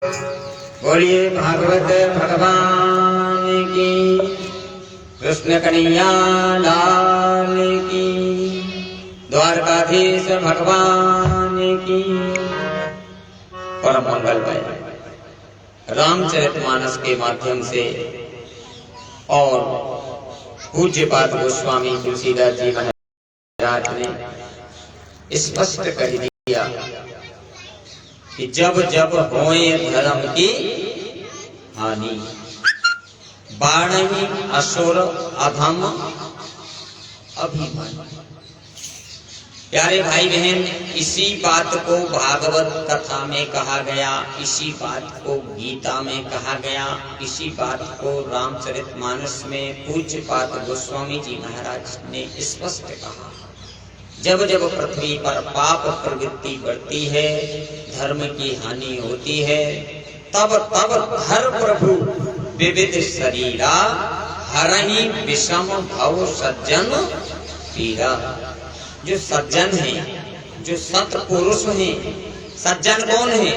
बोलिए भागवत भगवान की, कृष्ण कन्हैया लाल की, द्वारकाधीश भगवान की। परम मंगलमय रामचरितमानस के माध्यम से और पूज्यपाद गोस्वामी तुलसीदास जी महाराज ने स्पष्ट कह दिया कि जब जब होए धर्म की हानि, बाढ़ी असुर अधम अभिमान। प्यारे भाई बहन, इसी बात को भागवत कथा में कहा गया, इसी बात को गीता में कहा गया, इसी बात को रामचरितमानस में पूज्यपाद गोस्वामी जी महाराज ने स्पष्ट कहा। जब जब पृथ्वी पर पाप प्रवृत्ति बढ़ती है, धर्म की हानि होती है, तब तब धर प्रभु विविध शरीरा, हरहि विषम भव सज्जन पीरा। जो सज्जन है, जो सत्पुरुष है, सज्जन कौन है?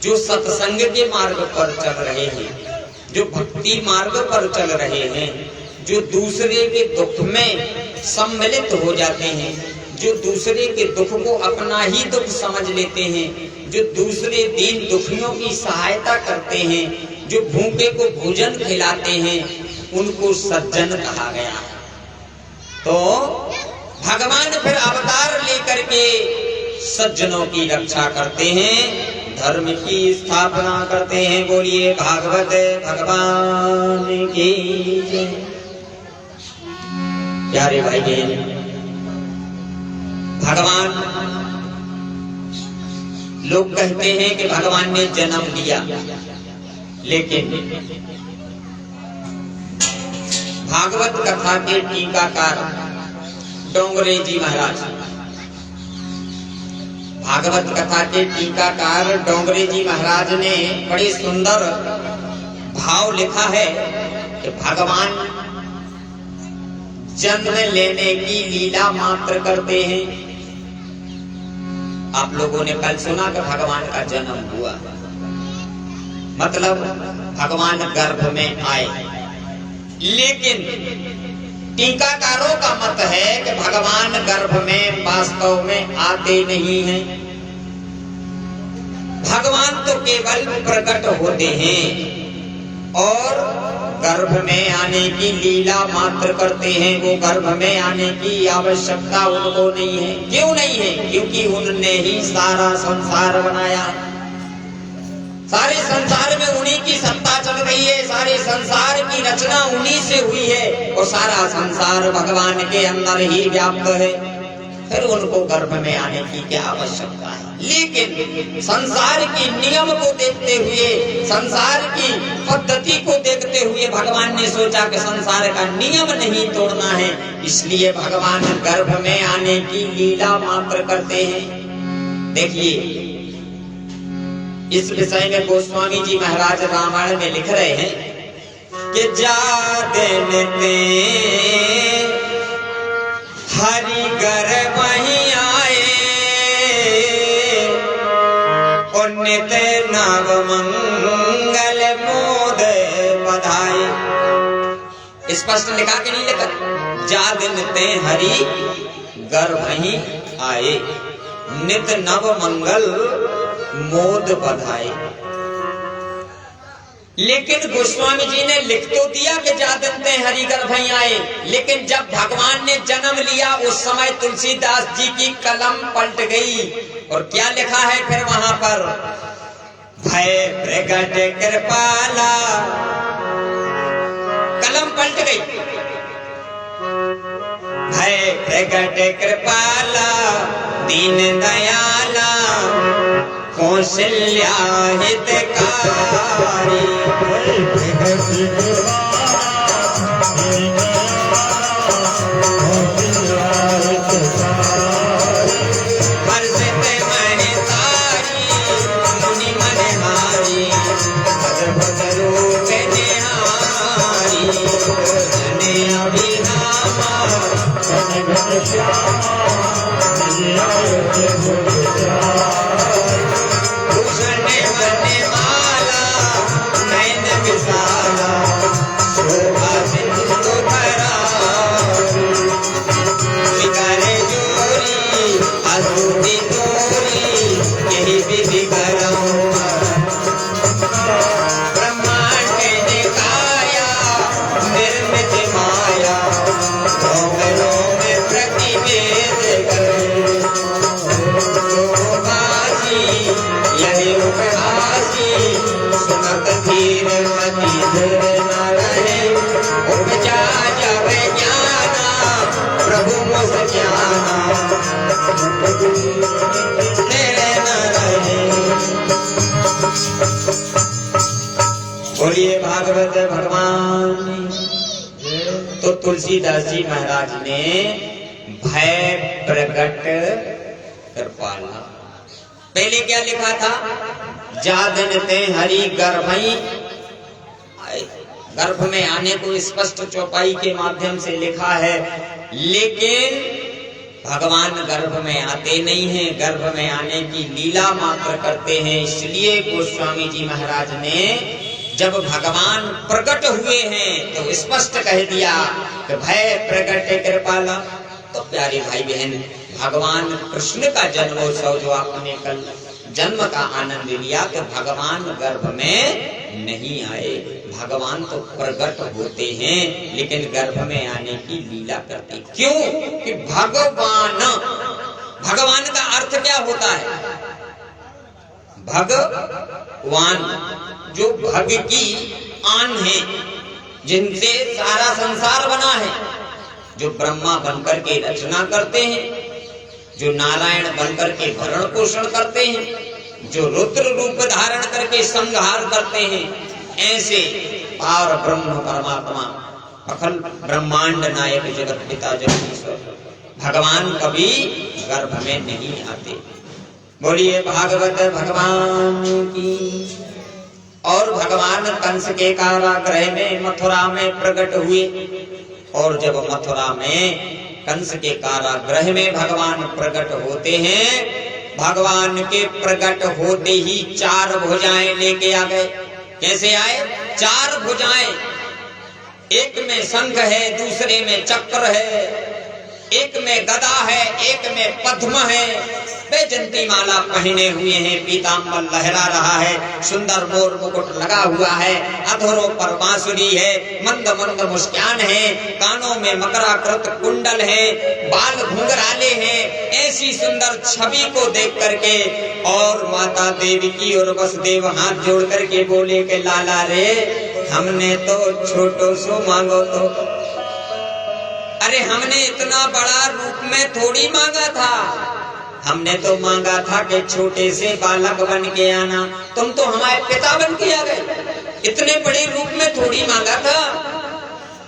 जो सत्संग के मार्ग पर चल रहे हैं, जो भक्ति मार्ग पर चल रहे हैं, जो दूसरे के दुख में सम्मिलित हो जाते हैं, जो दूसरे के दुख को अपना ही दुख समझ लेते हैं, जो दूसरे दीन दुखियों की सहायता करते हैं, जो भूखे को भोजन खिलाते हैं, उनको सज्जन कहा गया। तो भगवान फिर अवतार लेकर के सज्जनों की रक्षा करते हैं, धर्म की स्थापना करते हैं। बोलिए भागवत भगवान की जय। प्यारे भाई बहन, भगवान, लोग कहते हैं कि भगवान ने जन्म लिया, लेकिन भागवत कथा के टीकाकार डोंगरे जी महाराज, भागवत कथा के टीकाकार डोंगरे जी महाराज ने बड़ी सुंदर भाव लिखा है कि भगवान जन्म लेने की लीला मात्र करते हैं। आप लोगों ने कल सुना कि भगवान का जन्म हुआ, मतलब भगवान गर्भ में आए, लेकिन टीकाकारों का मत है कि भगवान गर्भ में वास्तव में आते नहीं हैं। भगवान तो केवल प्रकट होते हैं और गर्भ में आने की लीला मात्र करते हैं। वो गर्भ में आने की आवश्यकता उनको नहीं है। क्यों नहीं है? क्योंकि उन्होंने ही सारा संसार बनाया। सारे संसार में उन्हीं की सत्ता चल रही है, सारे संसार की रचना उन्हीं से हुई है और सारा संसार भगवान के अंदर ही व्याप्त है। फिर उनको गर्भ में आने की क्या आवश्यकता है? लेकिन संसार की नियम को देखते हुए, संसार की पद्धति को देखते हुए भगवान ने सोचा कि संसार का नियम नहीं तोड़ना है, इसलिए भगवान गर्भ में आने की लीला मात्र करते हैं। देखिए, इस विषय में गोस्वामी जी महाराज रामायण में लिख रहे हैं कि जाते हरि गर्भ वहीं आए, नित नव मंगल मोद बधाई। स्पष्ट लिखा कि नहीं लिखा? जाते हरि गर्भ वहीं आए, नित नव मंगल मोद बधाई। लेकिन गोस्वामी जी ने लिख तो दिया कि जादते हरि गर्भ वहीं आए, लेकिन जब भगवान ने जन्म लिया उस समय तुलसीदास जी की कलम पलट गई और क्या लिखा है फिर वहां पर? भय प्रगट कृपाला, कलम पलट गई। भय प्रगट कृपाला, दीन दयाला, कौशल्या हितकारी। हर्षित महतारी, मुनि मनहारी, अद्भुत रूप निहारी, जने अभिनामा, जन घन श्यामा, भूषण बहुत धीर मति धीर न रहे, उपजा जब ज्ञाना प्रभु मुझ ज्ञाना धीर न रहे। बोलिए भागवत भगवान। तो तुलसीदास जी महाराज ने भय प्रकट कृपाला, पहले क्या लिखा था? जादन ते हरि गर्भई, गर्भ में आने को स्पष्ट चौपाई के माध्यम से लिखा है, लेकिन भगवान गर्भ में आते नहीं हैं, गर्भ में आने की लीला मात्र करते हैं। इसलिए गोस्वामी जी महाराज ने जब भगवान प्रकट हुए हैं तो स्पष्ट कह दिया कि भय प्रकट कृपाला। तो प्यारे भाई बहन, भगवान कृष्ण का जन्मोत्सव जो आपने कल जन्म का आनंद लिया, तो भगवान गर्भ में नहीं आए, भगवान तो प्रकट होते हैं लेकिन गर्भ में आने की लीला करते। क्यों? कि भगवान, भगवान का अर्थ क्या होता है? भगवान, जो भग की आन है, जिनसे सारा संसार बना है, जो ब्रह्मा बनकर के रचना करते हैं, जो नारायण बनकर के भरण पोषण करते हैं, जो रुद्र रूप धारण करके संहार करते हैं, ऐसे पार ब्रह्म परमात्मा अखंड ब्रह्मांड नायक जगत पिता जगदीश्वर भगवान कभी गर्भ में नहीं आते। बोलिए भागवत भगवान की। और भगवान कंस के कारागृह में मथुरा में प्रकट हुए, और जब मथुरा में कंस के कारागृह में भगवान प्रकट होते हैं, भगवान के प्रकट होते ही 4 भुजाएं लेके आ गए। कैसे आए? 4 भुजाएं, एक में शंख है, दूसरे में चक्र है, एक में गदा है, एक में पद्म है, वैजयंती माला पहने हुए हैं, पीतांबर लहरा रहा है, सुंदर मोर मुकुट लगा हुआ है, अधरों पर बांसुरी है, मंद मंद मुस्कान है, कानों में मकराकृत कुंडल है, बाल घुंघराले हैं। ऐसी सुंदर छवि को देख करके और माता देवकी और वसुदेव हाथ जोड़ करके बोले कि लाला रे, हमने तो छोटो सो मांगो तो, अरे हमने इतना बड़ा रूप में थोड़ी मांगा था, हमने तो मांगा था कि छोटे से बालक बन के आना, तुम तो हमारे पिता बन के आ गए, इतने बड़े रूप में थोड़ी मांगा था।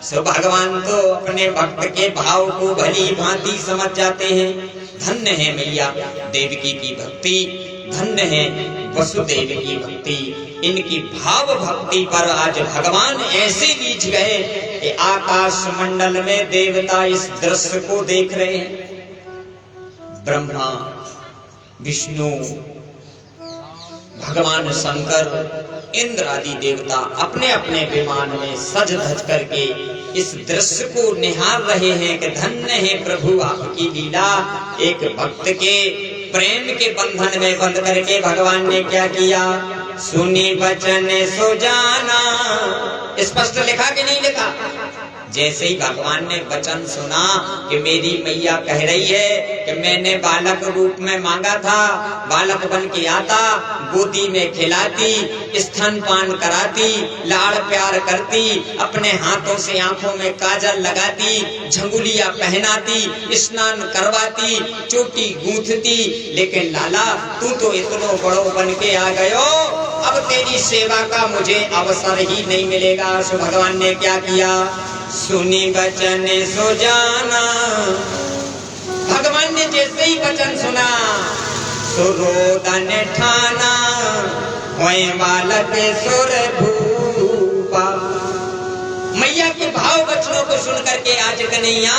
सो भगवान तो अपने भक्त के भाव को भली भांति समझ जाते हैं। धन्य है मैया देवकी की भक्ति, धन्य है वसुदेव की भक्ति। इनकी भाव भक्ति पर आज भगवान ऐसे बीच गए कि आकाश मंडल में देवता इस दृश्य को देख रहे हैं। ब्रह्मा, विष्णु, भगवान शंकर, इंद्र आदि देवता अपने अपने विमान में सज धज करके इस दृश्य को निहार रहे हैं कि धन्य है प्रभु आपकी लीला। एक भक्त के प्रेम के बंधन में बंध करके भगवान ने क्या किया? सुनी वचन सो जाना। स्पष्ट लिखा कि नहीं लिखा? जैसे ही भगवान ने वचन सुना कि मेरी मैया कह रही है कि मैंने बालक रूप में मांगा था, बालक बन के आता, गोदी में खिलाती, स्तनपान कराती, लाड़ प्यार करती, अपने हाथों से आंखों में काजल लगाती, झंगुलिया पहनाती, स्नान करवाती, चोटी गूंथती, लेकिन लाला तू तो इतनो बड़ो बन के आ गयो, अब तेरी सेवा का मुझे अवसर ही नहीं मिलेगा। सो भगवान ने क्या किया? सुनी वचन सो जाना। भगवान ने जैसे ही वचन सुना, सुरोदन ठाना, होए बालक सुर भूपा। मैया के भाव वचनों को सुन करके आज कन्हैया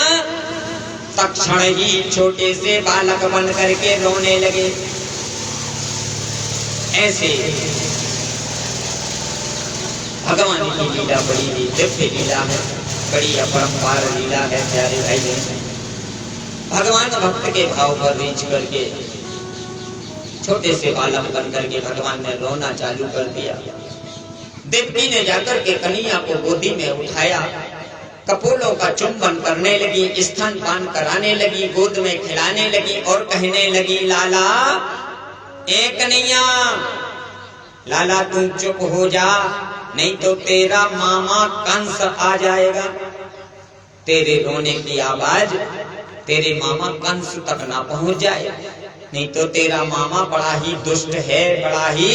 तक्षण ही छोटे से बालक बन करके रोने लगे। ऐसे भगवान की लीला बड़ी दिव्य लीला है, बड़ी अपरंपार लीला है। प्यारे भाई बहन, भगवान भक्त के भाव पर रीच करके छोटे से बालक बन करके भगवान ने रोना चालू कर दिया। देवकी ने जाकर के कन्हैया को गोदी में उठाया, कपोलों का चुंबन करने लगी, स्तनपान कराने लगी, गोद में खिलाने लगी और कहने लगी, लाला ए कन्हैया लाला तू चुप हो जा, नहीं तो तेरा मामा कंस आ जाएगा। तेरे रोने की आवाज तेरे मामा कंस तक ना पहुंच जाए, नहीं तो तेरा मामा बड़ा ही दुष्ट है, बड़ा ही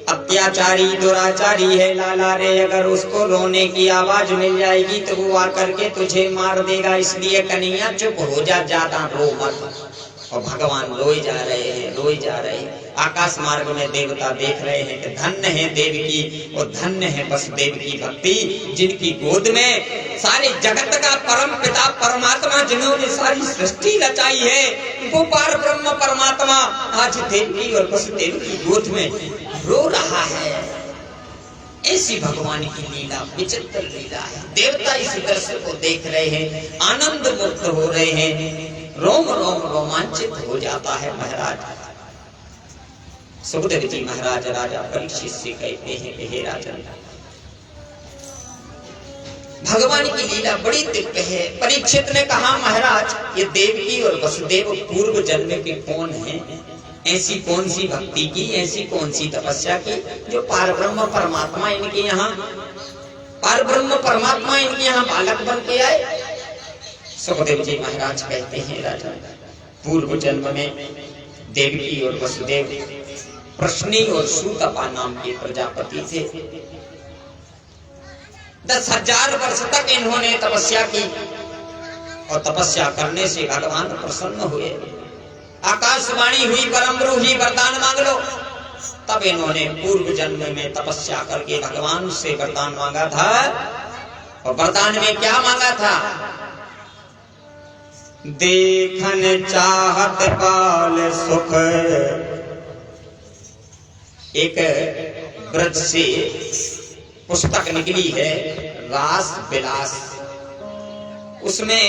अत्याचारी दुराचारी है लाला रे। अगर उसको रोने की आवाज मिल जाएगी तो वो आकर के तुझे मार देगा। इसलिए कन्हैया चुप हो जा, ज्यादा रो मत। और भगवान रोए जा रहे हैं, रोए जा रहे हैं। आकाश मार्ग में देवता देख रहे हैं कि धन्य है देवकी और धन्य है वसुदेव की भक्ति, जिनकी गोद में सारे जगत का परम पिता परमात्मा, जिन्होंने सारी सृष्टि रचाई है, वो पार ब्रह्म परमात्मा आज देवकी और वसुदेव की गोद में रो रहा है। ऐसी भगवान की लीला विचित्र लीला है। देवता इस दृश्य को देख रहे हैं, आनंद मुक्त हो रहे हैं, रोम रोम रोमांचित हो जाता है। महाराज सुखदेव जी महाराज राजा परीक्षित से कहते हैं कि हे राजन, भगवान की लीला बड़ी दिव्य है। परीक्षित ने कहा महाराज, ये देवकी और वसुदेव पूर्व जन्म के कौन हैं? ऐसी कौन सी भक्ति की, ऐसी कौन सी तपस्या की जो पार ब्रह्म परमात्मा इनके यहाँ बालक बन के आए? सुखदेव जी महाराज कहते हैं राजा, पूर्व जन्म में देवकी और वसुदेव प्रश्नी और सूतपा नाम के प्रजापति थे। 10,000 वर्ष तक इन्होंने तपस्या की और तपस्या करने से भगवान प्रसन्न हुए। आकाशवाणी हुई, परमरूही वरदान मांग लो। तब इन्होंने पूर्व जन्म में तपस्या करके भगवान से वरदान मांगा था। और वरदान में क्या मांगा था? देखन चाहत पाल सुख। एक ब्रज से पुस्तक निकली है, रास विलास। उसमें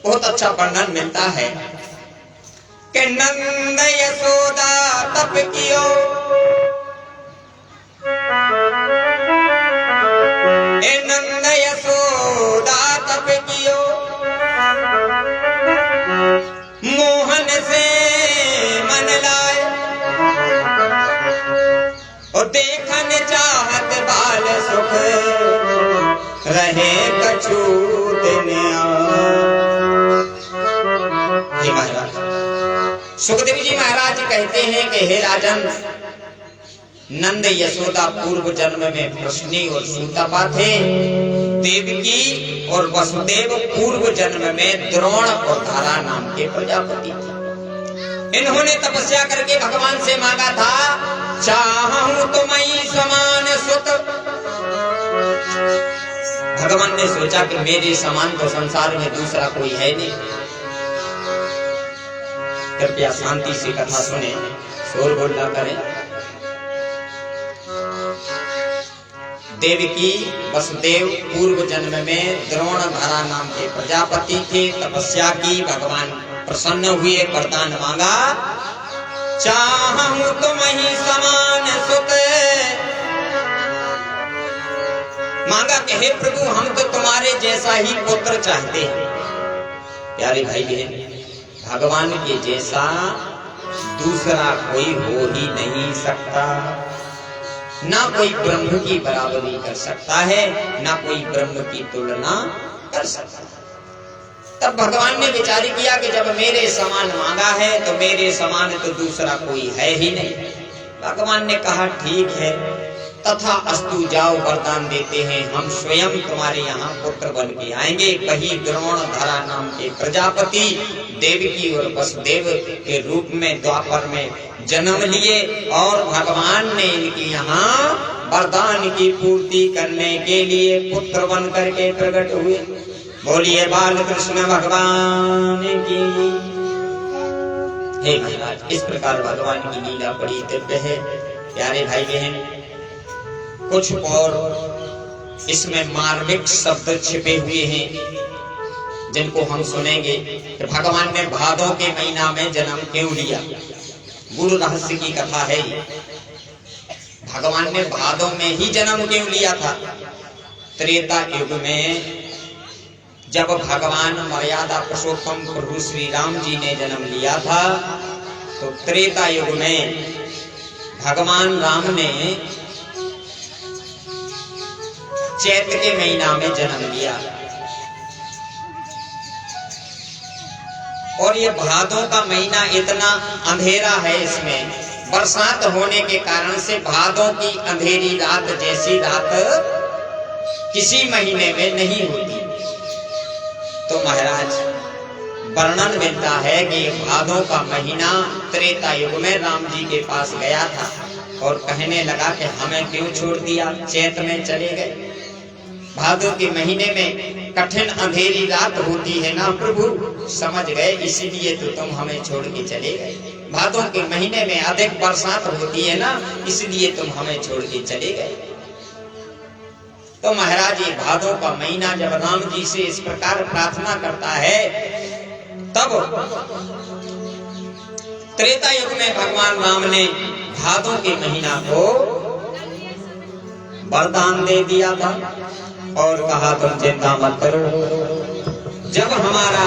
बहुत अच्छा वर्णन मिलता है कि नंद यशोदा तप कियो, नंद यशोदा तप कियो, मोहन से मन लाए, और देखन चाहत बाल सुख, रहे कछु दिन। महाराज सुखदेव जी महाराज कहते हैं कि हे राजन, नंद यशोदा पूर्व जन्म में प्रश्नी और सूतपा थे। देवकी और वसुदेव पूर्व जन्म में द्रोण और धारा नाम के प्रजापति थे। इन्होंने तपस्या करके भगवान से मांगा था, चाहूं तुम्हीं समान सुत। भगवान ने सोचा कि मेरे समान तो संसार में दूसरा कोई है नहीं। कृपया शांति से कथा सुने, शोर गुल न करें। देवकी वसुदेव पूर्व जन्म में द्रोण धारा नाम के प्रजापति थे। तपस्या की, भगवान प्रसन्न हुए, वरदान मांगा, चाहूं तुम्हीं समान सुत। मांगा कि हे प्रभु, हम तो तुम्हारे जैसा ही पुत्र चाहते हैं। प्यारे भाई बहन, भगवान के जैसा दूसरा कोई हो ही नहीं सकता। ना कोई ब्रह्म की बराबरी कर सकता है, ना कोई ब्रह्म की तुलना कर सकता है। तब भगवान ने विचार किया कि जब मेरे समान मांगा है तो मेरे समान तो दूसरा कोई है ही नहीं। भगवान ने कहा ठीक है, तथा अस्तु, जाओ वरदान देते हैं, हम स्वयं तुम्हारे यहाँ पुत्र बन के आएंगे। वही द्रोण धरा नाम के प्रजापति देवकी और वसुदेव के रूप में द्वापर में जन्म लिए और भगवान ने इनकी यहाँ वरदान की पूर्ति करने के लिए पुत्र बन करके प्रकट हुए। बोलिए बाल कृष्ण भगवान की। हे महाराज, इस प्रकार भगवान की लीला बड़ी दिव्य है। प्यारे भाई बहन, कुछ और इसमें मार्मिक शब्द छिपे हुए हैं जिनको हम सुनेंगे कि भगवान ने भादों के महीना में जन्म क्यों लिया। गुरु रहस्य की कथा है। भगवान ने भादों में ही जन्म क्यों लिया था? त्रेता युग में जब भगवान मर्यादा पुरुषोत्तम प्रभु श्री राम जी ने जन्म लिया था, तो त्रेता युग में भगवान राम ने चैत के महीना में जन्म लिया और ये भादों का महीना इतना अंधेरा है, इसमें बरसात होने के कारण से भादों की अंधेरी रात जैसी रात किसी महीने में नहीं होती। तो महाराज वर्णन मिलता है कि भादों का महीना त्रेता युग में राम जी के पास गया था और कहने लगा कि हमें क्यों छोड़ दिया, चैत में चले गए। भादों के महीने में कठिन अंधेरी रात होती है ना प्रभु, समझ गए, इसीलिए तो तुम हमें छोड़ के चले गए। भादों के महीने में अधिक बरसात होती है ना, इसलिए तुम हमें छोड़ के चले गए। तो महाराज ये भादों का महीना जब राम जी से इस प्रकार प्रार्थना करता है, तब त्रेता युग में भगवान राम ने भादों के महीना को वरदान दे दिया था और कहा तुम चिंता मत करो, जब हमारा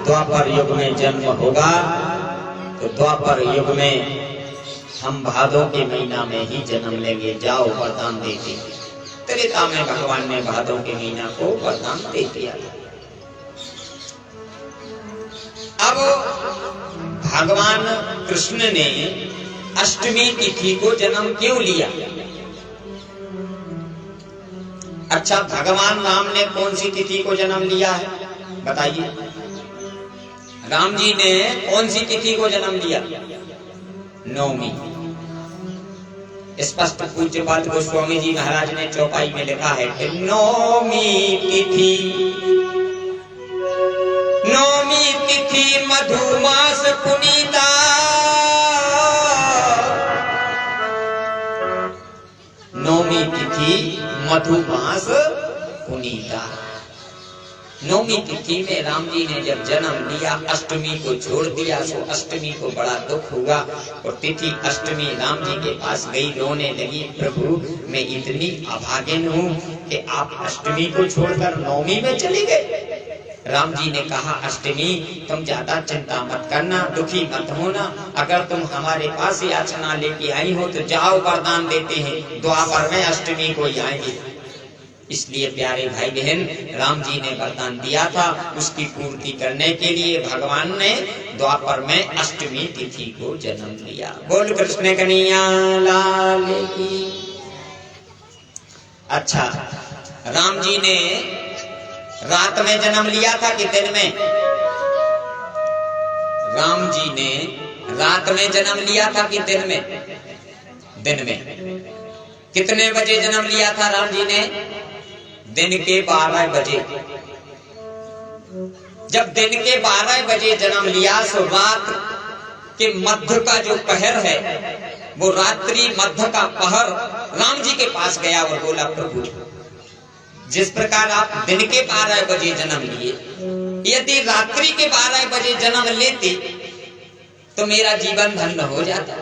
द्वापर युग में जन्म होगा तो द्वापर युग में हम भादों के महीना में ही जन्म लेंगे, जाओ वरदान दे दिया। त्रेता में भगवान ने भादों के महीना को वरदान दे दिया। अब भगवान कृष्ण ने अष्टमी तिथि को जन्म क्यों लिया? अच्छा, भगवान राम ने कौन सी तिथि को जन्म लिया है बताइए? राम जी ने कौन सी तिथि को जन्म लिया? नवमी। स्पष्ट पूज्यपाद गोस्वामी जी महाराज ने चौपाई में लिखा है कि नवमी तिथि मधुमास पुनीता, नवमी तिथि मधुमास पुनीता। नवमी तिथि में राम जी ने जब जन्म लिया, अष्टमी को छोड़ दिया, तो अष्टमी को बड़ा दुख हुआ और तिथि अष्टमी राम जी के पास गई, रोने लगी, प्रभु मैं इतनी अभागिन हूँ कि आप अष्टमी को छोड़कर नवमी में चले गए। राम जी ने कहा, अष्टमी तुम ज्यादा चिंता मत करना, दुखी मत होना, अगर तुम हमारे पास याचना लेके आई हो तो जाओ वरदान देते हैं, द्वापर में अष्टमी को ही आएंगे। इसलिए प्यारे भाई बहन, राम जी ने वरदान दिया था, उसकी पूर्ति करने के लिए भगवान ने द्वापर में अष्टमी तिथि को जन्म लिया। बोल कृष्ण कन्हैया लाल की। अच्छा, राम जी ने रात में जन्म लिया था कि दिन में? राम जी ने रात में जन्म लिया था कि दिन में? दिन में। कितने बजे जन्म लिया था राम जी ने? दिन के 12 बजे। जब दिन के 12 बजे जन्म लिया तो रात के मध्य का जो पहर है, वो रात्रि मध्य का पहर राम जी के पास गया और बोला, प्रभु जिस प्रकार आप दिन के 12 बजे जन्म लिए, यदि रात्रि के 12 बजे जन्म लेते तो मेरा जीवन धन्य हो जाता।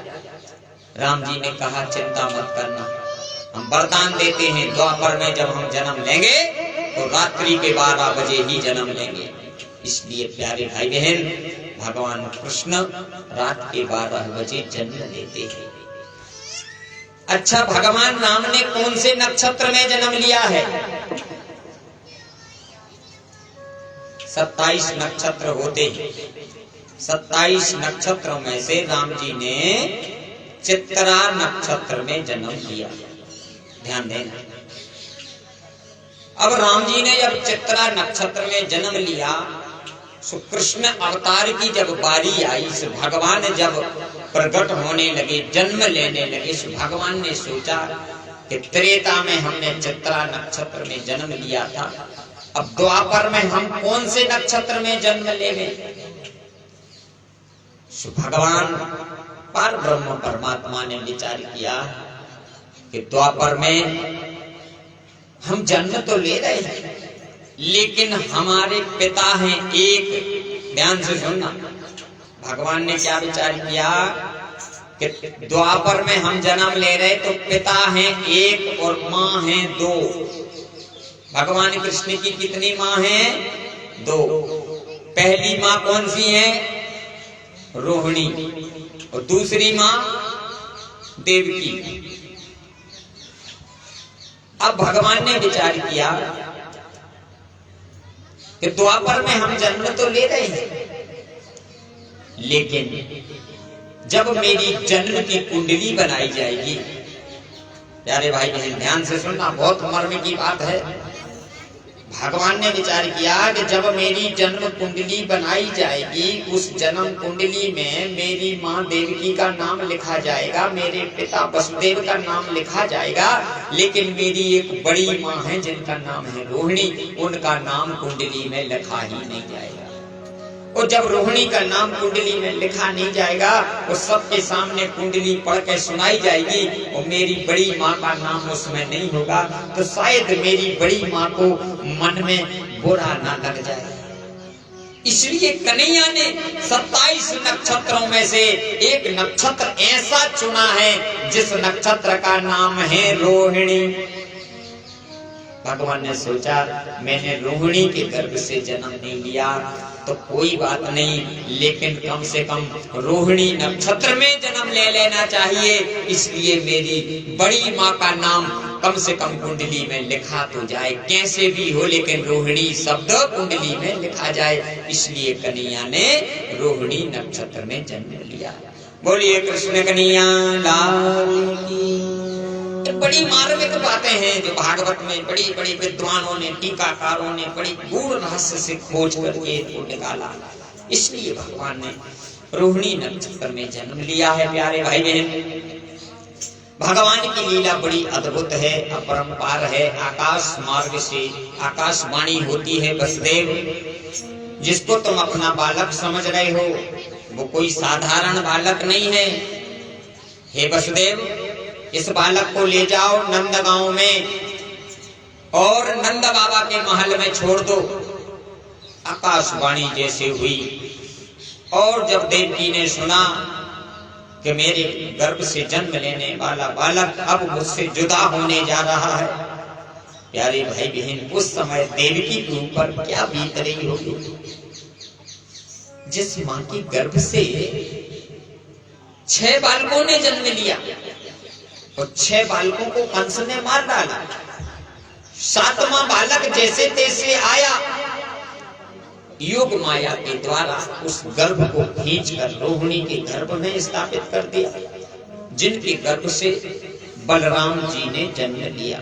राम जी ने कहा, चिंता मत करना, हम वरदान देते हैं, द्वापर में जब हम जन्म लेंगे तो रात्रि के 12 बजे ही जन्म लेंगे। इसलिए प्यारे भाई बहन, भगवान कृष्ण रात के 12 बजे जन्म लेते हैं। अच्छा, भगवान राम ने कौन से नक्षत्र में जन्म लिया है? 27 नक्षत्र होते हैं। 27 नक्षत्रों में से राम जी ने चित्रा नक्षत्र में जन्म लिया। ध्यान देना। अब राम जी ने जब चित्रा नक्षत्र में जन्म लिया, तो कृष्ण अवतार की जब बारी आई, तो भगवान जब प्रकट होने लगे, जन्म लेने लगे, तो भगवान ने सोचा कि त्रेता में हमने चित्रा नक्षत्र में जन्म लिया था, अब द्वापर में हम कौन से नक्षत्र में जन्म लेंगे? तो भगवान पर ब्रह्म परमात्मा ने विचार किया कि द्वापर में हम जन्म तो ले रहे हैं, लेकिन हमारे पिता हैं एक। ध्यान से सुनना, भगवान ने क्या विचार किया कि द्वापर में हम जन्म ले रहे तो पिता हैं एक और माँ हैं 2। भगवान कृष्ण की कितनी माँ हैं? 2। पहली माँ कौन सी है? रोहिणी। और दूसरी माँ देवकी। अब भगवान ने विचार किया कि द्वापर में हम जन्म तो ले रहे हैं, लेकिन जब मेरी जन्म की कुंडली बनाई जाएगी, प्यारे भाई बहन ध्यान से सुनना, बहुत मर्म की बात है। भगवान ने विचार किया कि जब मेरी जन्म कुंडली बनाई जाएगी, उस जन्म कुंडली में मेरी माँ देवकी का नाम लिखा जाएगा, मेरे पिता वसुदेव का नाम लिखा जाएगा, लेकिन मेरी एक बड़ी माँ है जिनका नाम है रोहिणी, उनका नाम कुंडली में लिखा ही नहीं जाएगा। और जब रोहिणी का नाम कुंडली में लिखा नहीं जाएगा, वो सबके सामने कुंडली पढ़ के सुनाई जाएगी और मेरी बड़ी माँ का नाम उसमें नहीं होगा, तो शायद मेरी बड़ी माँ को मन में बुरा ना लग जाए। इसलिए कन्हैया ने 27 नक्षत्रों में से एक नक्षत्र ऐसा चुना है जिस नक्षत्र का नाम है रोहिणी। भगवान ने सोचा मैंने रोहिणी के गर्भ से जन्म नहीं लिया तो कोई बात नहीं, लेकिन कम से कम रोहिणी नक्षत्र में जन्म ले लेना चाहिए, इसलिए मेरी बड़ी माँ का नाम कम से कम कुंडली में लिखा तो जाए, कैसे भी हो लेकिन रोहिणी शब्द कुंडली में लिखा जाए। इसलिए कन्हैया ने रोहिणी नक्षत्र में जन्म लिया। बोलिए कृष्ण कन्हैया लाल की। बड़ी मार्मिक बातें हैं जो भागवत में बड़ी बड़ी विद्वानों ने, टीकाकारों ने बड़ी गूढ़ रहस्य से खोज करके इसको निकाला। इसलिए भगवान ने रोहिणी नक्षत्र में जन्म लिया है। प्यारे भाई बहन, भगवान की लीला बड़ी अद्भुत है, अपरंपार है। आकाश मार्ग से आकाशवाणी होती है, वसुदेव जिसको तुम अपना बालक समझ रहे हो वो कोई साधारण बालक नहीं है। हे वसुदेव, इस बालक को ले जाओ नंदगांव में और नंद बाबा के महल में छोड़ दो। आकाशवाणी जैसे हुई और जब देवकी ने सुना कि मेरे गर्भ से जन्म लेने वाला बालक अब मुझसे जुदा होने जा रहा है, प्यारे भाई बहन उस समय देवकी के ऊपर क्या बीत रही होगी। जिस मां के गर्भ से 6 बालकों ने जन्म लिया और 6 बालकों को कंस ने मार डाला, 7वां बालक जैसे तैसे आया, योग माया के द्वारा उस गर्भ को खींचकर रोहिणी के गर्भ में स्थापित कर दिया, जिनके गर्भ से बलराम जी ने जन्म लिया।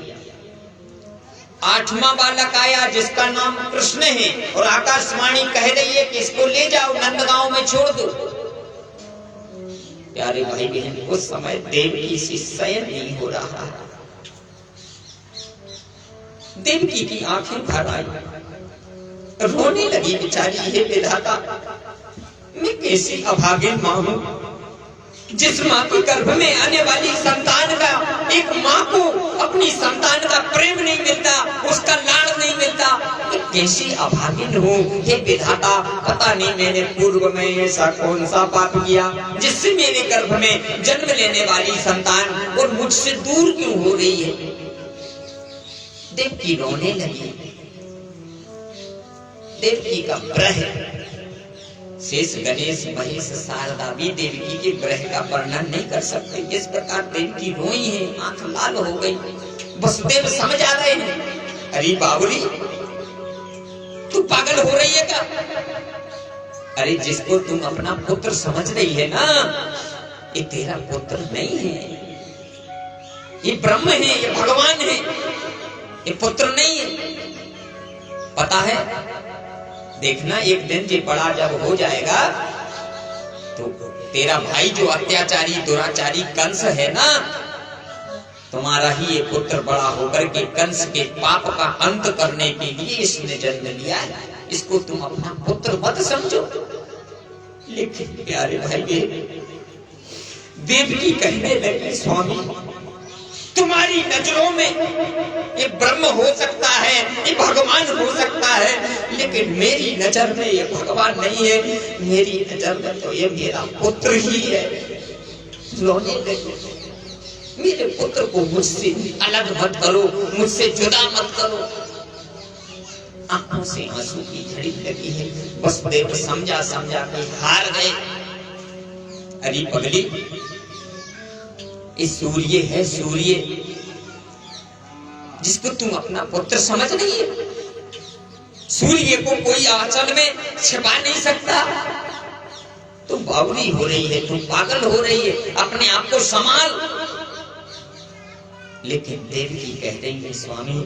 8वां बालक आया जिसका नाम कृष्ण है और आकाशवाणी कह रही है कि इसको ले जाओ नंदगांव में छोड़ दो। प्यारे भाई बहन उस समय देवकी से शयन नहीं हो रहा है। देवकी की आंखें भर आई, रोने लगी बेचारी। हे विधाता, मैं कैसी अभागिन मां हूं, जिस मां के गर्भ में आने वाली संतान का, एक मां को अपनी संतान का प्रेम नहीं मिलता, उसका लाड़ नहीं मिलता। मैं कैसी अभागिन हूँ हे विधाता, पता नहीं मैंने पूर्व में ऐसा कौन सा पाप किया जिससे मेरे गर्भ में जन्म लेने वाली संतान और मुझसे दूर क्यों हो रही है। देवकी रोने लगी। देवकी का ब्रह, शेष गणेश महेश शारदा भी देवकी के ब्रह का वर्णन नहीं कर सकते। इस प्रकार देवकी रोई है, आंख लाल हो गई। वसुदेव समझ आ रहे हैं, अरे बाबुली तू पागल हो रही है क्या? अरे जिसको तुम अपना पुत्र समझ रही है ना, ये तेरा पुत्र नहीं है, ये ब्रह्म है, ये भगवान है, ये पुत्र नहीं है। पता है, देखना एक दिन ये बड़ा जब हो जाएगा तो तेरा भाई जो अत्याचारी दुराचारी कंस है ना, तुम्हारा ही ये पुत्र बड़ा होकर के कंस के पाप का अंत करने के लिए इसने जन्म लिया है। इसको तुम अपना पुत्र मत समझो। लेकिन प्यारे भाई, देवकी कहने लगी, स्वामी तुम्हारी नजरों में ये ब्रह्म हो सकता है, ये भगवान हो सकता है, लेकिन मेरी नजर में ये भगवान नहीं है, मेरी नजर में तो ये मेरा पुत्र ही है। रोने लगे, मेरे पुत्र को मुझसे अलग मत करो, मुझसे जुदा मत करो। आंखों से आंसू की झड़ी लगी है। वसुदेव समझा समझा के हार गए। अरे पगली, ये सूर्य है, सूर्य जिसको तुम अपना पुत्र समझ रही है। सूर्य को कोई आंचल में छिपा नहीं सकता। तुम बावरी हो रही है, तुम पागल हो रही है, अपने आप को संभाल। लेकिन देवी कह रही है, स्वामी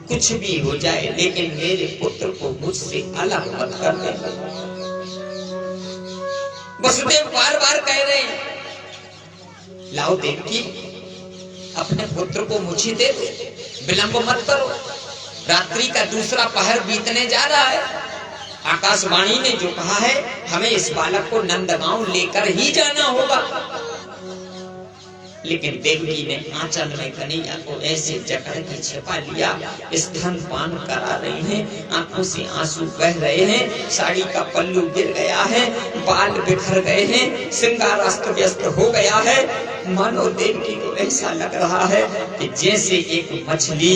कुछ भी हो जाए लेकिन मेरे पुत्र को मुझसे अलग मत कर दे। वसुदेव बार बार कह रहे हैं, लाओ देवकी अपने पुत्र को मुझे दे दो, विलंब मत करो। रात्रि का दूसरा पहर बीतने जा रहा है। आकाशवाणी ने जो कहा है, हमें इस बालक को नंदगांव लेकर ही जाना होगा। लेकिन देवकी ने आंचल में कन्हैया को ऐसे जकड़ के छिपा लिया। स्तन पान करा रही हैं, आंखों से आंसू बह रहे हैं, साड़ी का पल्लू गिर गया है, बाल बिखर गए हैं, श्रृंगार अस्त व्यस्त हो गया है। मानो देवकी को ऐसा लग रहा है कि जैसे एक मछली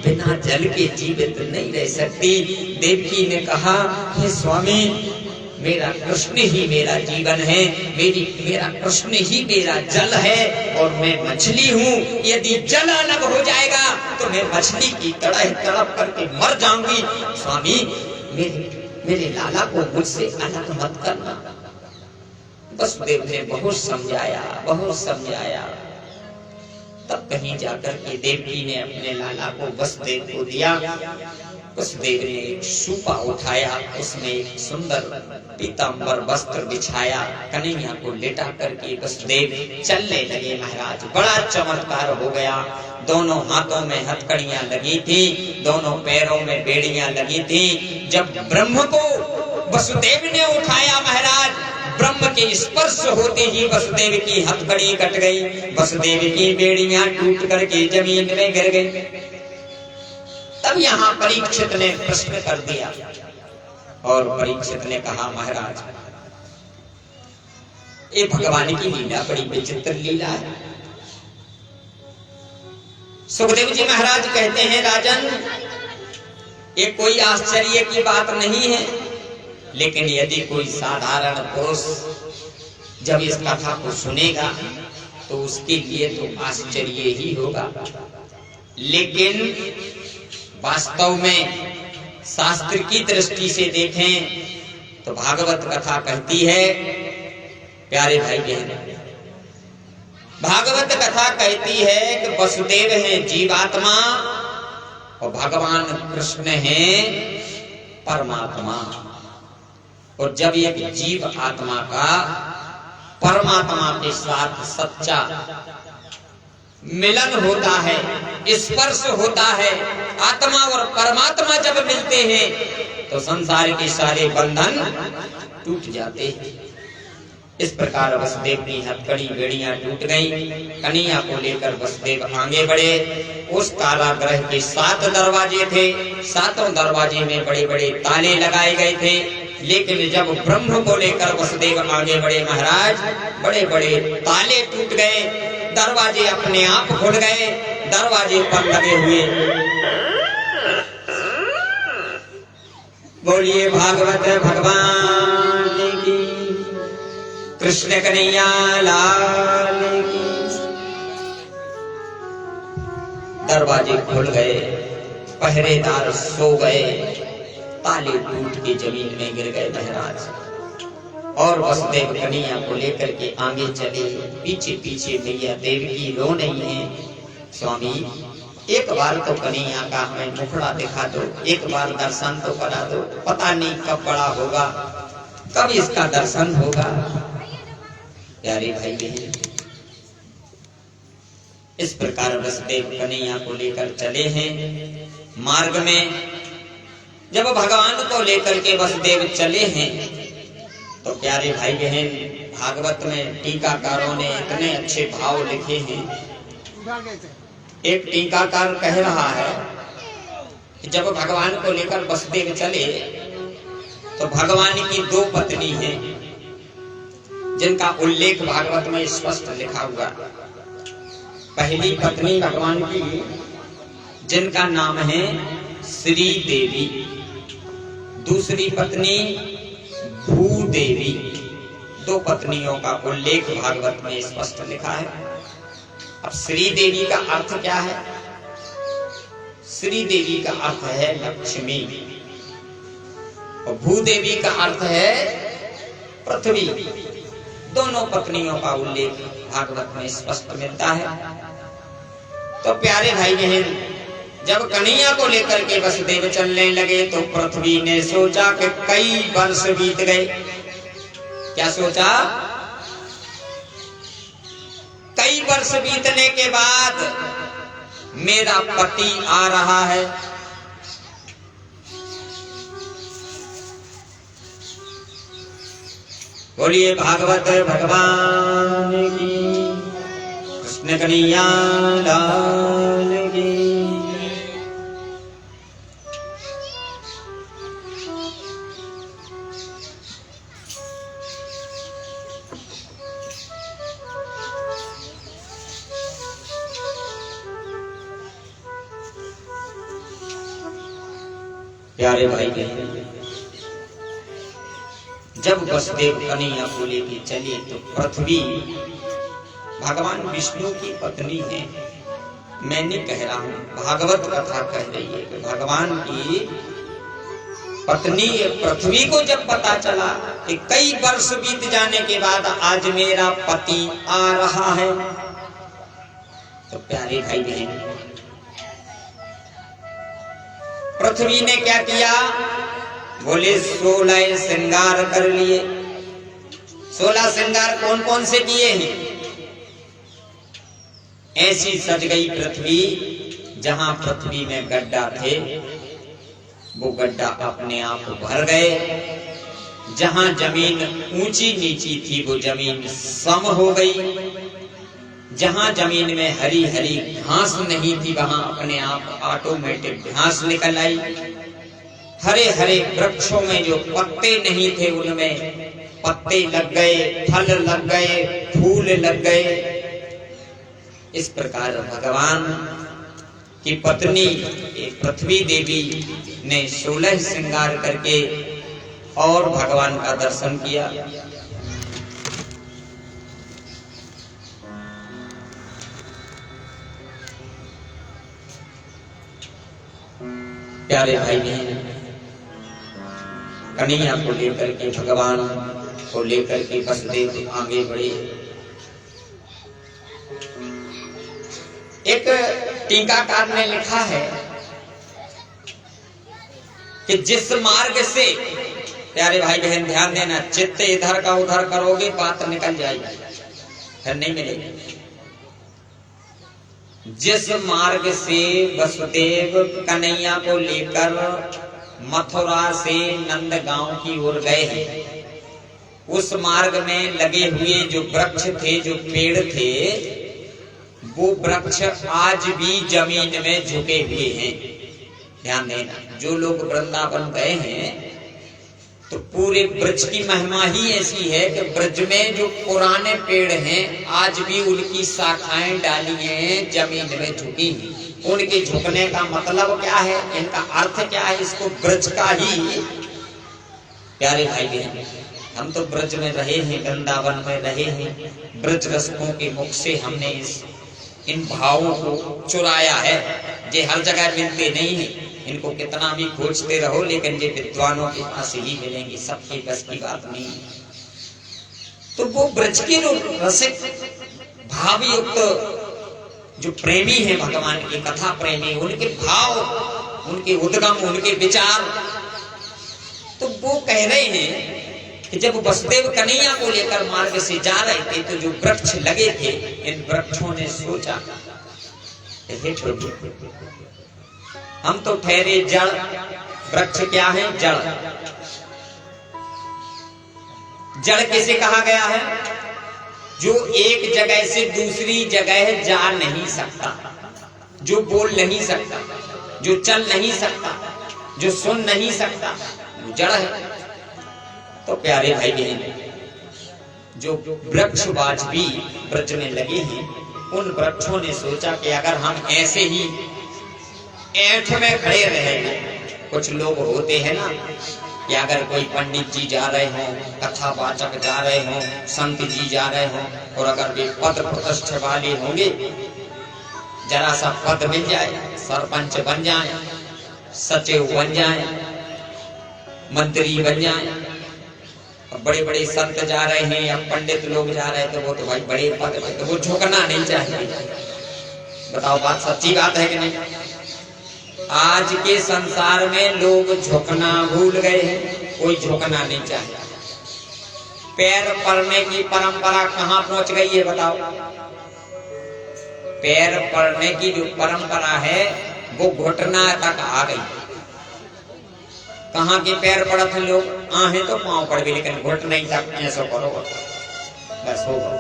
बिना जल के जीवित नहीं रह सकती। देवकी ने कहा, हे स्वामी मेरा कृष्ण ही मेरा जीवन है, मेरा कृष्ण ही मेरा जल है और मैं मछली हूँ। यदि जल अलग हो जाएगा तो मैं मछली की तरह तड़प करके मर जाऊंगी। स्वामी मेरे लाला को मुझसे अलग मत करना। वसुदेव ने बहुत समझाया, बहुत समझाया। तब कहीं जाकर के देवकी ने अपने लाला को वसुदेव को दिया। वसुदेव ने एक सूपा उठाया, उसमें एक सुंदर पीतांबर वस्त्र बिछाया, कन्हैया को लेटा करके वसुदेव चलने लगे। महाराज बड़ा चमत्कार हो गया। दोनों हाथों में हथकड़ियां लगी थी, दोनों पैरों में बेड़ियां लगी थी। जब ब्रह्म को वसुदेव ने उठाया महाराज, ब्रह्म के स्पर्श होते ही वसुदेव की हथकड़ी कट गई, वसुदेव की बेड़ियां टूट करके जमीन में गिर गई। तब यहाँ परीक्षित ने प्रश्न कर दिया और परीक्षित ने कहा, महाराज ये भगवान की लीला बड़ी विचित्र लीला है। सुखदेव जी महाराज कहते हैं, राजन ये कोई आश्चर्य की बात नहीं है, लेकिन यदि कोई साधारण पुरुष जब इस कथा को सुनेगा तो उसके लिए तो आश्चर्य ही होगा। लेकिन वास्तव में शास्त्र की दृष्टि से देखें तो भागवत कथा कहती है, प्यारे भाई बहन, भागवत कथा कहती है कि वसुदेव है जीवात्मा और भगवान कृष्ण है परमात्मा। और जब एक जीव आत्मा का परमात्मा के साथ सच्चा मिलन होता है, स्पर्श होता है, आत्मा और परमात्मा जब मिलते हैं तो संसार के सारे बंधन टूट जाते हैं। इस प्रकार वसुदेव की हथकड़ी बेड़ियां टूट गईं। कन्हैया को लेकर वसुदेव आगे बढ़े। उस कारागृह के 7 दरवाजे थे, 7 दरवाजे में बड़े बड़े ताले लगाए गए थे। लेकिन जब ब्रह्म को लेकर वसुदेव आगे बढ़े महाराज, बड़े बड़े ताले टूट गए, दरवाजे अपने आप खुल गए। दरवाजे पर लगे हुए बोलिए भागवत भगवान की, कृष्ण कन्हैया लाल की। दरवाजे खुल गए, पहरेदार सो गए, ताले टूट के जमीन में गिर गए महाराज। और वसुदेव कन्हैया को लेकर के आगे चले। पीछे पीछे मैया देवकी रो नहीं है, स्वामी एक बार तो कन्हैया का हमें मुखड़ा दिखा दो, एक बार दर्शन तो करा दो। पता नहीं कब बड़ा होगा, कब इसका दर्शन होगा। प्यारे भाई बहन, इस प्रकार वसुदेव कन्हैया को लेकर चले हैं। मार्ग में जब भगवान को लेकर के वसुदेव चले हैं तो प्यारे भाई बहन, भागवत में टीकाकारों ने इतने अच्छे भाव लिखे हैं। एक टीकाकार कह रहा है कि जब भगवान को लेकर वसुदेव चले तो भगवान की 2 पत्नी हैं जिनका उल्लेख भागवत में स्पष्ट लिखा हुआ। पहली पत्नी भगवान की जिनका नाम है श्री देवी, दूसरी पत्नी भूदेवी। 2 पत्नियों का उल्लेख भागवत में स्पष्ट लिखा है। अब श्री देवी का अर्थ क्या है? श्री देवी का अर्थ है लक्ष्मी और भूदेवी का अर्थ है पृथ्वी। दोनों पत्नियों का उल्लेख भागवत में स्पष्ट मिलता है। तो प्यारे भाई बहन, जब कन्हैया को लेकर के वसुदेव चलने लगे तो पृथ्वी ने सोचा कि कई वर्ष बीत गए। क्या सोचा? कई वर्ष बीतने के बाद मेरा पति आ रहा है। बोलिए भागवत भगवान की, कृष्ण कन्हैया लाल की। प्यारे भाई बहन, जब वसुदेव कन्हैया को लेके चले तो पृथ्वी भगवान विष्णु की पत्नी है। मैं नहीं कह रहा हूं, भागवत कथा कह रही है कि भगवान की पत्नी पृथ्वी को जब पता चला कि कई वर्ष बीत जाने के बाद आज मेरा पति आ रहा है, तो प्यारे भाई बहन, पृथ्वी ने क्या किया? बोले 16 श्रृंगार कर लिए। 16 श्रृंगार कौन कौन से किए हैं? ऐसी सज गई पृथ्वी, जहां पृथ्वी में गड्ढा थे वो गड्ढा अपने आप भर गए। जहां जमीन ऊंची नीची थी वो जमीन सम हो गई। जहां जमीन में हरी हरी घास नहीं थी वहां अपने आप ऑटोमेटिक घास निकल आई। हरे हरे वृक्षों में जो पत्ते नहीं थे उनमें पत्ते लग गए, फल लग गए, फूल लग गए। इस प्रकार भगवान की पत्नी पृथ्वी देवी ने 16 श्रृंगार करके और भगवान का दर्शन किया। प्यारे भाई बहन, कन्हैया को लेकर के भगवान को लेकर के वसुदेव आगे बढ़े। एक टीकाकार ने लिखा है कि जिस मार्ग से, प्यारे भाई बहन ध्यान देना, चित्त इधर का उधर करोगे बात निकल जाएगी, फिर नहीं मिलेगी। जिस मार्ग से वसुदेव कन्हैया को लेकर मथुरा से नंदगांव की ओर गए हैं, उस मार्ग में लगे हुए जो वृक्ष थे, जो पेड़ थे, वो वृक्ष आज भी जमीन में झुके हुए हैं। ध्यान देना, जो लोग वृंदावन गए हैं तो पूरे ब्रज की महिमा ही ऐसी है कि ब्रज में जो पुराने पेड़ हैं आज भी उनकी शाखाएं डाली हैं, जमीन में झुकी हैं। उनके झुकने का मतलब क्या है, इनका अर्थ क्या है, इसको ब्रज का ही। प्यारे भाई बहन, हम तो ब्रज में रहे हैं, वृंदावन में रहे हैं, ब्रज रसिकों के मुख से हमने इन भावों को चुराया है। ये हर जगह मिलते नहीं है, इनको कितना भी खोजते रहो लेकिन ये विद्वानों के पास ही मिलेंगे, सबके बस की बात नहीं। तो वो ब्रज के जो रसिक भावयुक्त जो प्रेमी है भगवान की कथा प्रेमी, उनके भाव, उनके उद्गम, उनके विचार, तो वो कह रहे हैं कि जब वसुदेव कन्हैया को लेकर मार्ग से जा रहे थे तो जो वृक्ष लगे थे, इन वृक्षों ने सोचा, हे प्रभु, हम तो ठहरे जड़, वृक्ष क्या है? जड़। जड़ किसे कहा गया है? जो एक जगह से दूसरी जगह जा नहीं सकता, जो बोल नहीं सकता, जो चल नहीं सकता, जो सुन नहीं सकता, वो जड़ है। तो प्यारे भाई बहन, जो वृक्षवाज भी ब्रज में लगे हैं, उन वृक्षों ने सोचा कि अगर हम ऐसे ही ऐठ में खड़े रहेंगे, कुछ लोग होते हैं ना कि अगर कोई पंडित जी जा रहे हों, कथावाचक जा रहे हों, संत जी जा रहे हों, और अगर वे पद प्रतिष्ठा वाले होंगे जरा सा पद मिल जाए, सरपंच बन जाए, सचिव बन जाए, मंत्री बन जाए, बड़े बड़े संत जा रहे हैं या पंडित लोग जा रहे हैं तो वो तो भाई बड़े पद पे, तो वो झुकना नहीं चाहिए। बताओ बात सच्ची बात है कि नहीं? आज के संसार में लोग झुकना भूल गए हैं, कोई झुकना नहीं चाहिए। पैर पड़ने की परंपरा कहाँ पहुंच गई है बताओ? पैर पड़ने की जो परंपरा है वो घुटना तक आ गई। कहाँ के पैर पड़त हैं लोग? आहे तो पांव पड़ गए, लेकिन घुटने तक ऐसा करो बस होगा।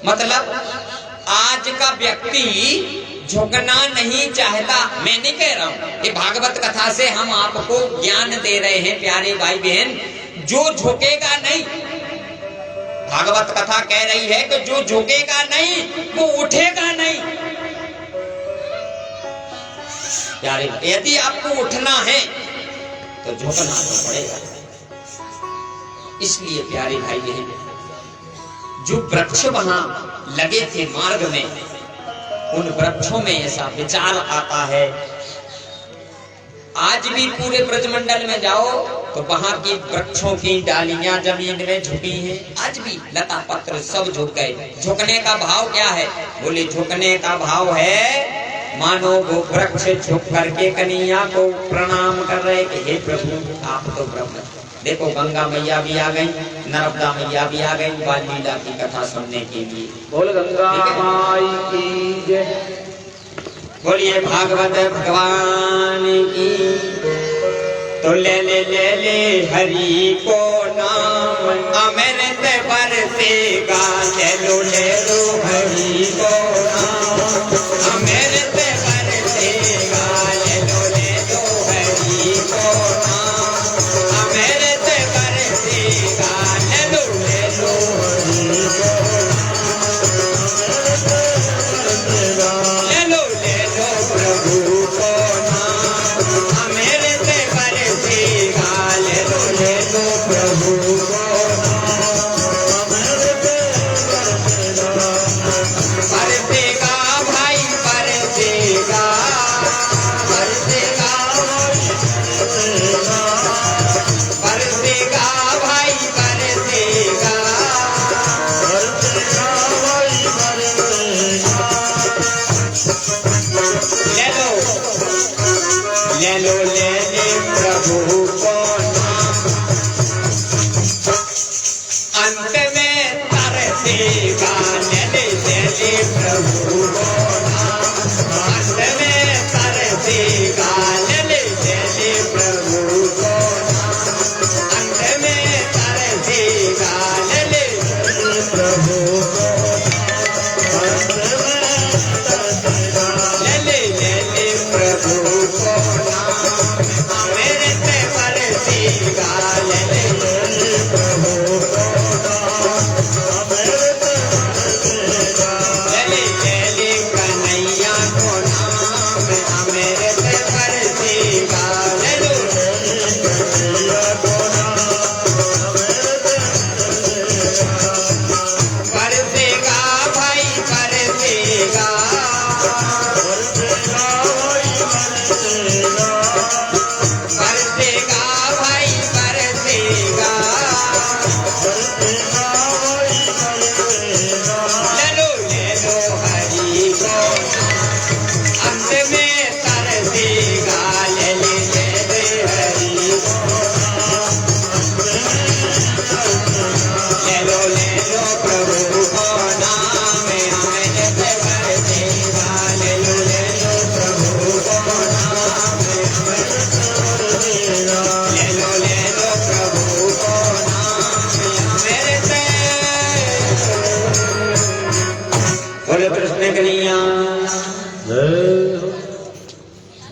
मतलब आज का व्यक्ति झुकना नहीं चाहता। मैं नहीं कह रहा हूं, ये भागवत कथा से हम आपको ज्ञान दे रहे हैं प्यारे भाई बहन। जो झुकेगा नहीं, भागवत कथा कह रही है कि जो झुकेगा नहीं वो उठेगा नहीं। प्यारे, यदि आपको उठना है तो झुकना तो पड़ेगा। इसलिए प्यारे भाई बहन, जो वृक्ष वहां लगे थे मार्ग में, उन वृक्षों में ऐसा विचार आता है। आज भी पूरे ब्रजमंडल में जाओ तो वहां की वृक्षों की डालियां जमीन में झुकी हैं। आज भी लता पत्र सब झुक गए। झुकने का भाव क्या है? बोले झुकने का भाव है मानो वो वृक्ष झुक करके कन्हैया को प्रणाम कर रहे कि हे प्रभु आप तो ब्रह्म। देखो गंगा मैया भी आ गई, नर्मदा मैया भी आ गई बाल लीला की कथा सुनने के लिए। बोल गंगा माई की जय। बोलिए भागवत भगवान की। तो ले हरि को नाम अमृत बरसेगा। ले लो हरि को नाम अमृत बरसेगा। ले लो हरि को नाम अमृत बरसेगा। ले लो हरि को प्रभु को नाम अमृत बरसेगा। ले लो प्रभु को बरसेगा भाई बरसेगा, बरसेगा बरसेगा भाई बरसेगा, ले प्रभु को नाम अंत में तरसेगा। ले प्रभु को नाम अंत में तरसेगा। ले प्रभु को नाम अंत में तरसेगा। ले प्रभु को अंत में तरसेगा। ले प्रभु को नाम अमृत बरसेगा। ले प्रभु को नाम अमृत बरसेगा। ले कन्हैया को नाम अमृत बरसेगा। ले कन्हैया को नाम अमृत बरसेगा भाई बरसेगा, बरसेगा भाई बरसेगा। ले लो हरि को अंत में तरसेगा। ले हरि को ले लो प्रभु को नाम अमृत बरसेगा। ले लो प्रभु को नाम अमृत बरसेगा। ले लो प्रभु को नाम अमृत। बोले कृष्ण कन्हैया।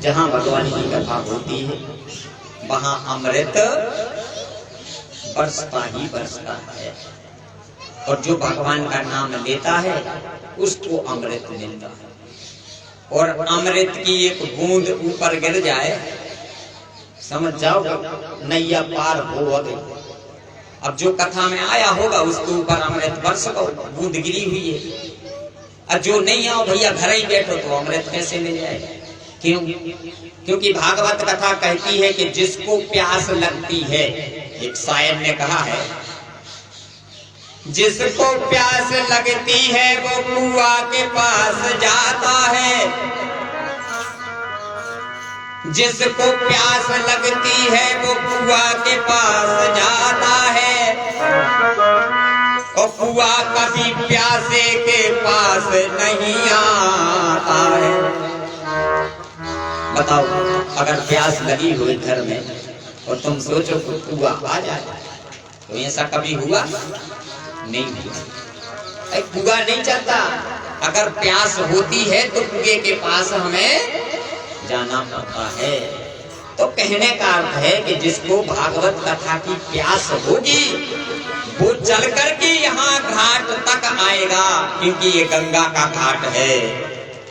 जहाँ भगवान की कथा होती है वहाँ अमृत बरसता ही बरसता है, और जो भगवान का नाम लेता है उसको अमृत मिलता है। और अमृत की एक बूंद ऊपर गिर जाए, समझ जाओ नैया पार हो गई। अब जो कथा में आया होगा उसके ऊपर अमृत बरस बूंद गिरी हुई है। और जो नहीं आओ भैया घर ही बैठो तो अमृत कैसे मिल जाएगा? क्यों? क्योंकि भागवत कथा कहती है कि जिसको प्यास लगती है, एक शायर ने कहा है, जिसको प्यास लगती है वो कुआं के पास जाता है, जिसको प्यास लगती है वो कुआं के पास जाता है, और कुआं कभी प्यासे के पास नहीं आता है। बताओ, अगर प्यास लगी हुई घर में और तुम सोचो कि कुआं आ जाए, तो ऐसा कभी हुआ? नहीं हुआ। कुआं नहीं चलता। अगर प्यास होती है तो कुएं के पास हमें जाना पड़ता है। तो कहने का अर्थ है कि जिसको भागवत कथा की प्यास होगी वो चल करके यहाँ घाट तक आएगा, क्योंकि ये गंगा का घाट है,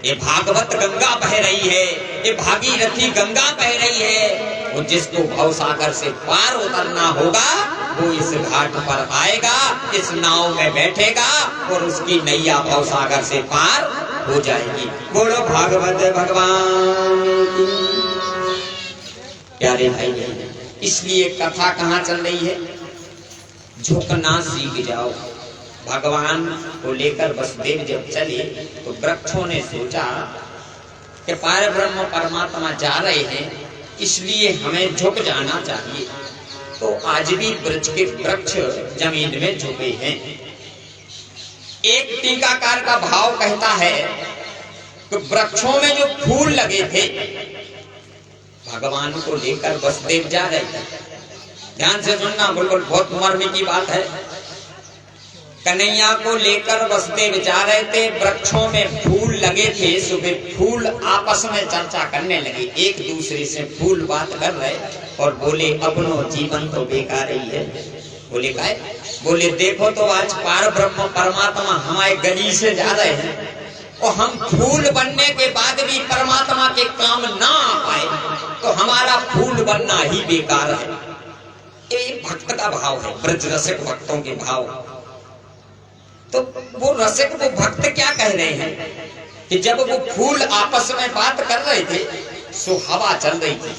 ये भागवत गंगा बह रही है, ये भागीरथी गंगा बह रही है। वो जिसको भवसागर से पार उतरना होगा वो इस घाट पर आएगा, इस नाव में बैठेगा और उसकी नैया भवसागर से पार हो जाएगी। बोलो भागवत भगवान की। प्यारे भाई, इसलिए कथा कहाँ चल रही है? झुकना सीख जाओ। भगवान को लेकर वसुदेव जब चले तो वृक्षों ने सोचा कि पार ब्रह्म परमात्मा जा रहे हैं, इसलिए हमें झुक जाना चाहिए। तो आज भी वृक्ष के वृक्ष जमीन में झुके हैं। एक टीकाकार का भाव कहता है कि वृक्षों में जो फूल लगे थे, भगवान को लेकर वसुदेव जा रहे थे। ध्यान से सुनना, बिल्कुल बहुत मर्म की बात है। कन्हैया को लेकर वसुदेव जा रहे थे, वृक्षों में फूल लगे थे। सुबह फूल आपस में चर्चा करने लगे, एक दूसरे से फूल बात कर रहे और बोले अपनो जीवन तो बेकार ही है। बोले काहे? बोले देखो तो आज पार ब्रह्म परमात्मा हमारे गली से जा रहे हैं और हम फूल बनने के बाद भी परमात्मा के काम ना आ पाए तो हमारा फूल बनना ही बेकार है। ये भक्त का भाव है, ब्रज रसिक भक्तों के भाव। तो वो रसिक, वो भक्त क्या कह रहे हैं कि जब वो फूल आपस में बात कर रहे थे सो हवा चल रही थी,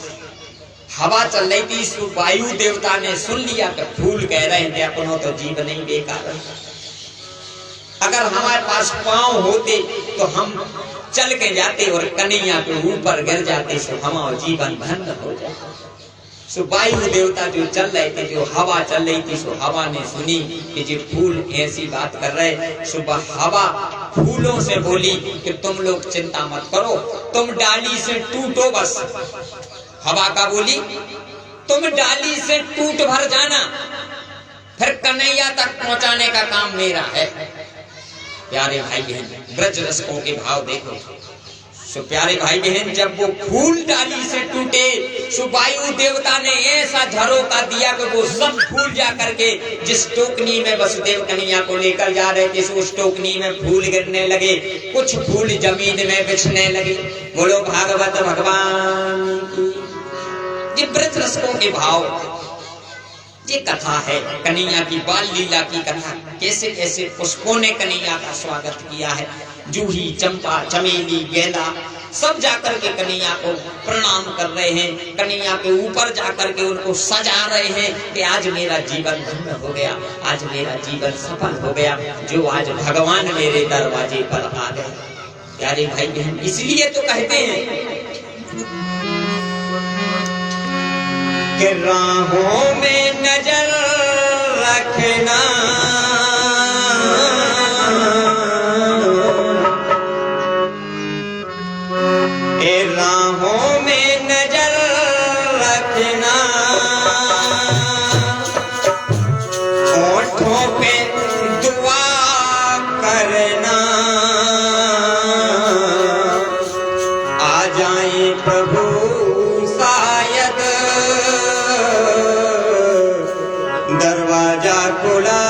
हवा चल रही थी। सो वायु देवता ने सुन लिया कि फूल कह रहे थे अपनों तो जीवन नहीं बेकार है। अगर हमारे पास पांव होते तो हम चल के जाते और कन्हैया के ऊपर गिर जाते, सो हमारा जीवन धन्य हो जाए। सो वायु देवता जो चल रहे थे, जो हवा चल रही थी, सो हवा ने सुनी कि जो फूल ऐसी बात कर रहे। सुबह हवा फूलों से बोली कि तुम लोग चिंता मत करो, तुम डाली से टूटो बस। हवा का बोली तुम डाली से टूट भर जाना, फिर कन्हैया तक पहुंचाने का काम मेरा है। प्यारे भाई बहन, ब्रज रसिकों के भाव देखो। सो प्यारे भाई बहन, जब वो फूल डाली से टूटे, सो वायु देवता ने ऐसा झरोका दिया कि वो सब फूल जा करके जिस टोकनी में वसुदेव कन्हैया को लेकर जा रहे थे, उस टोकनी में फूल गिरने लगे, कुछ फूल जमीन में बिछने लगे। बोलो भागवत भगवान की। ये ब्रज रसिकों के भाव, ये कथा है कन्हैया की बाल लीला की कथा। कैसे कैसे पुष्पों ने कन्हैया का स्वागत किया है। जूही, चंपा, चमेली, गेंदा सब जाकर के कन्हैया को प्रणाम कर रहे हैं, कन्हैया के ऊपर जाकर के उनको सजा रहे हैं कि आज मेरा जीवन धन्य हो गया, आज मेरा जीवन सफल हो गया, जो आज भगवान मेरे दरवाजे पर आ गए। प्यारे भाई बहन, इसलिए तो कहते हैं कि राहों में नजर रखना, राहों में नजर रखना, होठों पे दुआ करना, आ जाए प्रभु शायद दरवाजा खुला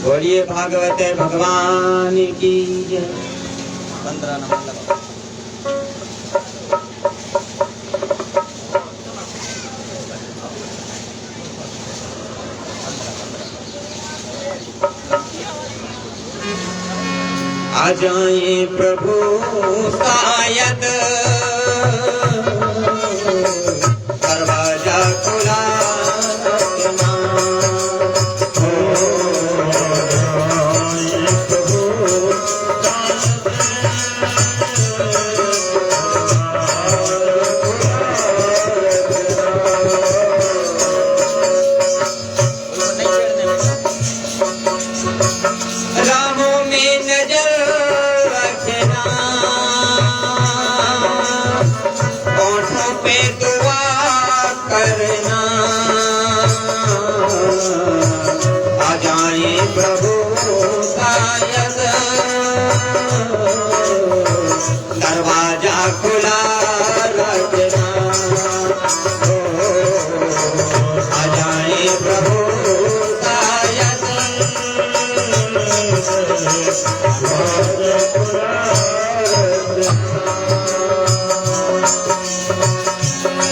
बोलिए भागवत भगवान की जय। 15 नंबर लगाओ। आ जाए प्रभु शायद दरवाजा खुला रखना। राहों में नजर रखना, होठों पे दुआ करना। आ जाए प्रभु शायद दरवाजा खुला रखना। आ जाए प्रभु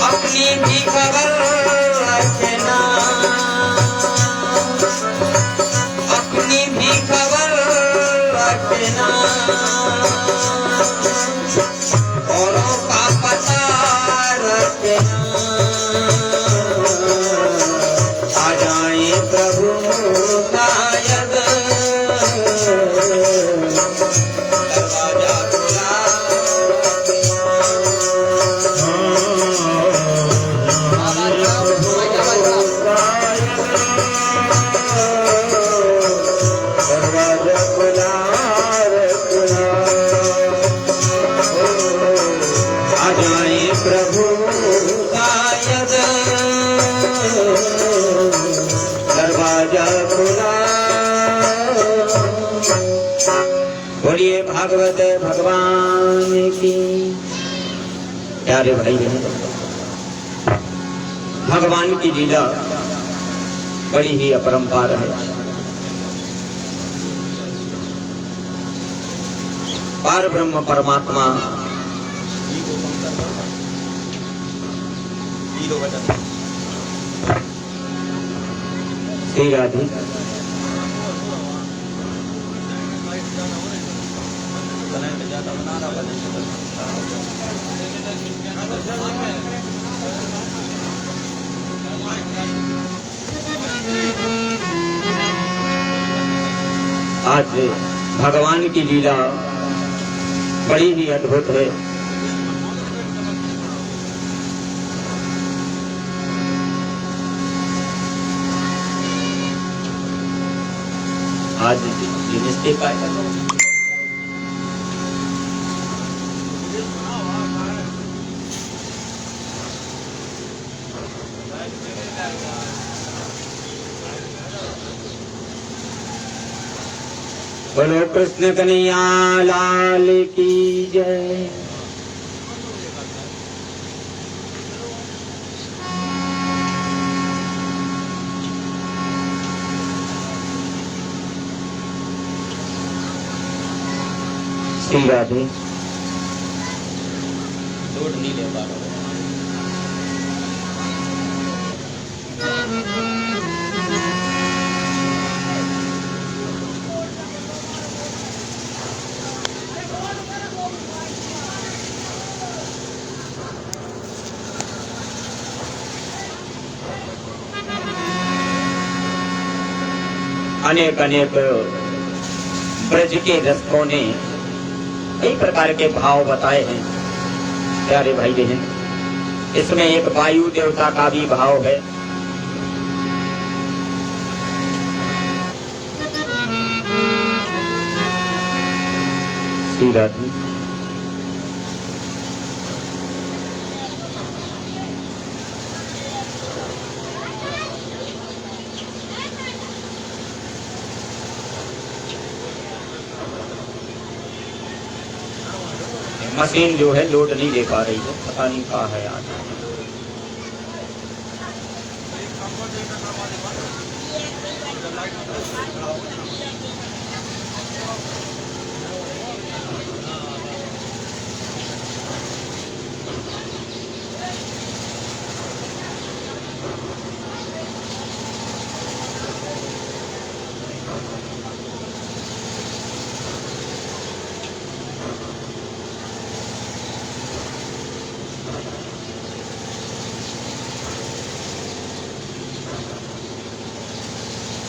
अपनी भी खबर रखना, अपनी भी खबर रखना। औरों का पता रखना। आ जाए प्रभु शायद दरवाजा खुला दरवाजा खुला रखना। आ जाए प्रभु शायद दरवाजा खुला। बोलिए भागवत भगवान की। प्यारे भाई बहन, भगवान की लीला बड़ी ही अपरंपार है। पार ब्रह्म परमात्मा श्री राधे आज भगवान की लीला बड़ी ही अद्भुत है। आज ये निश्चय काय करना। बोलो कृष्ण कन्हैया लाल की जय। श्री राधे लोड नहीं ले पा रहा। अनेक अनेक ब्रज के रस्तों ने कई प्रकार के भाव बताए हैं। प्यारे भाई बहन, इसमें एक वायु देवता का भी भाव है। सीधा जी। मशीन जो है लोड नहीं दे पा रही है, पता नहीं कहाँ है आज।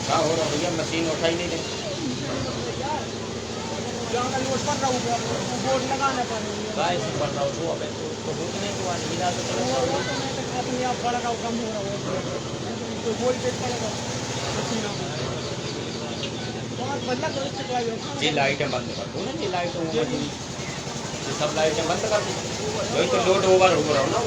क्या हो रहा भैया, मशीन उठा ही नहीं रही। बोर्ड लगाना पड़ेगा। गाय से पड़ रहा हो तो अबे तो भूख नहीं हुआ नहीं मिला तो चलो अपने आप पड़ेगा, कम हो रहा है तो वोल्टेज पड़ेगा। बहुत बदला कर चुका है। जी लाइटें बंद कर दो ना, जी लाइट ये सब लाइटें बंद कर दो, वही तो लोड ओवर हो रहा हो ना।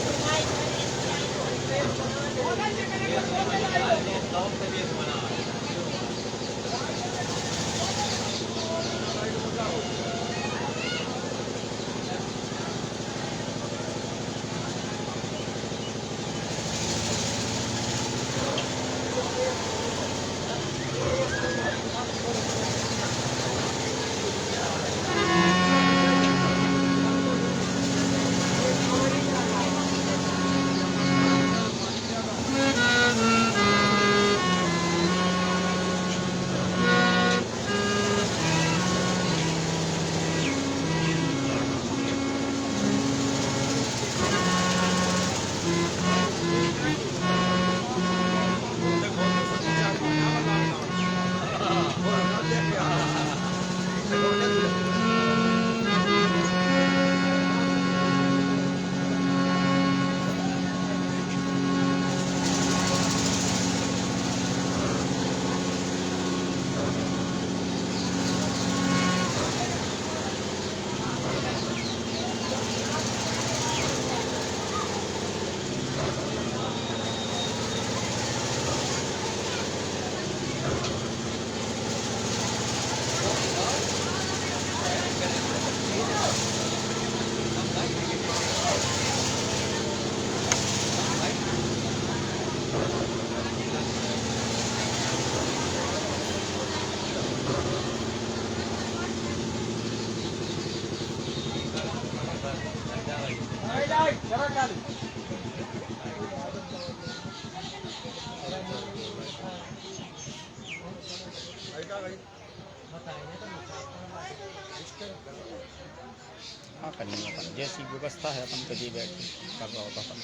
हाँ करेंगे अपन, जैसी व्यवस्था है अपन कभी बैठ कर रहा होता अपन